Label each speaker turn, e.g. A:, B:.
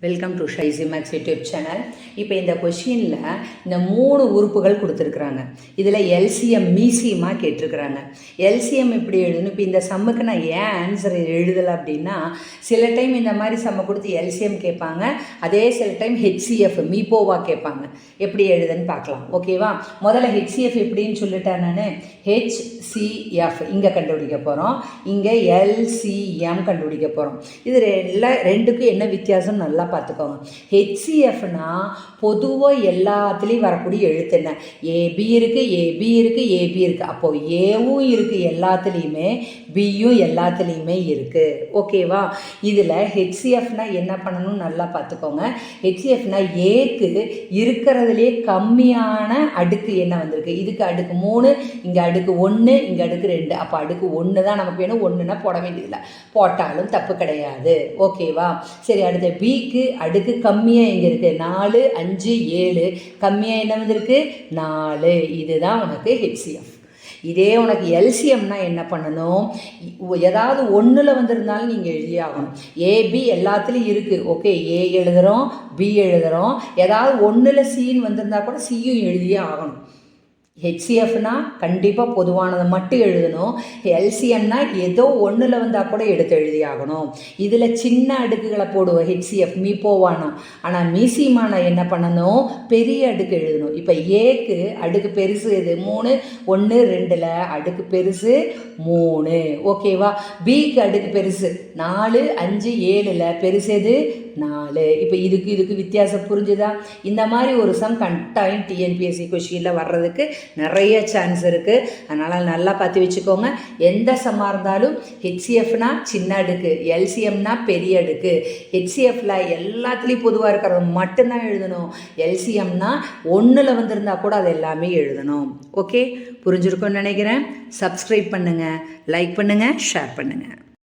A: Welcome to ஷைசி max YouTube channel. இப்போ இந்த கொஷினில் இந்த 3 உறுப்புகள் கொடுத்துருக்குறாங்க. இதில் எல்சிஎம் மீசியமாக கேட்டிருக்கிறாங்க. எல்சிஎம் எப்படி எழுதணும்? இப்போ இந்த சம்முக்கு நான் ஏன் ஆன்சர் எழுதலை அப்படின்னா, சில டைம் இந்த மாதிரி சம்மை கொடுத்து எல்சிஎம் கேட்பாங்க, அதே சில டைம் ஹெச்சிஎஃப் மீப்போவா கேட்பாங்க. எப்படி எழுதுன்னு பார்க்கலாம், ஓகேவா? முதல்ல ஹெச்சிஎஃப் எப்படின்னு சொல்லிட்டேன் நான். ஹெச்சிஎஃப் இங்கே கண்டுபிடிக்க போகிறோம், இங்கே எல்சிஎம் கண்டுபிடிக்க போகிறோம். இது ரெண்டுக்கும் என்ன வித்தியாசம் நல்லா பார்த்துக்கோங்க. ஹெச்சிஎஃப்னா பொதுவாக எல்லாத்துலேயும் வரக்கூடிய எழுத்து என்ன? ஏபி இருக்குது, ஏபி இருக்குது, ஏபி இருக்குது. அப்போது ஏவும் இருக்குது எல்லாத்துலேயுமே, பியும் எல்லாத்துலேயுமே இருக்குது, ஓகேவா? இதில் ஹெச்சிஎஃப்னா என்ன பண்ணணும்னு நல்லா பார்த்துக்கோங்க. ஹெச்சிஎஃப்னா ஏக்கு இருக்கிறதுலே கம்மியான அடுக்கு என்ன வந்திருக்கு? இதுக்கு அடுக்கு 3, இங்கே அடுக்கு 1, இங்கே அடுக்கு 2. அப்போ அடுக்கு 1 தான் நமக்கு வேணும். 1னா போட வேண்டியதில்லை, போட்டாலும் தப்பு கிடையாது, ஓகேவா? சரி, அடுத்த பிக்கு அடுக்கு கம்மியாக எங்கே இருக்குது? 4, 5, 7. கம்மியாக என்ன வந்திருக்கு? 4. இதுதான் உனக்கு ஹெச்சிஎஃப். இதே உனக்கு எல்சிஎம்னா என்ன பண்ணணும்? ஏதாவது ஒன்றில் வந்திருந்தாலும் நீங்கள் எழுதி ஆகணும். ஏபி எல்லாத்துலேயும் இருக்குது, ஓகே, ஏ எழுதுகிறோம், பி எழுதுகிறோம். ஏதாவது ஒன்றில் சின்னு வந்திருந்தால் கூட சியும் எழுதியே ஆகணும். ஹெச்சிஎஃப்னா கண்டிப்பாக பொதுவானதை மட்டும் எழுதணும். எல்சிஎம்னா ஏதோ ஒன்றில் வந்தால் கூட எடுத்து எழுதி ஆகணும். இதில் சின்ன அடுக்குகளை போடுவோம் ஹெச்சிஎஃப் மீப்போவானா. ஆனால் மீசிமானா என்ன பண்ணணும்? பெரிய அடுக்கு எழுதணும். இப்போ ஏக்கு அடுக்கு பெருசு எது? 3, 1, 2ல் அடுக்கு பெருசு 3, ஓகேவா? பிக்கு அடுக்கு பெருசு 4, 5, 7ல் பெருசு எது? 4. இப்போ இதுக்கு வித்தியாசம் புரிஞ்சுதா? இந்த மாதிரி ஒரு சம் கட்டாயம் டிஎன்பிஎஸ்சி கொஷினில் வர்றதுக்கு நிறைய சான்ஸ் இருக்குது. அதனால் நல்லா பார்த்து வச்சுக்கோங்க. எந்த சம்மாக இருந்தாலும் ஹெச்சிஎஃப்னா சின்ன அடுக்கு, எல்சிஎம்னா பெரிய அடுக்கு. ஹெச்சிஎஃப்ல எல்லாத்துலேயும் பொதுவாக இருக்கிறது மட்டும்தான் எழுதணும். எல்சிஎம்னா ஒன்றில் வந்திருந்தா கூட அது எல்லாமே எழுதணும். ஓகே, புரிஞ்சிருக்கும்னு நினைக்கிறேன். சப்ஸ்கிரைப் பண்ணுங்கள், லைக் பண்ணுங்கள், ஷேர் பண்ணுங்கள்.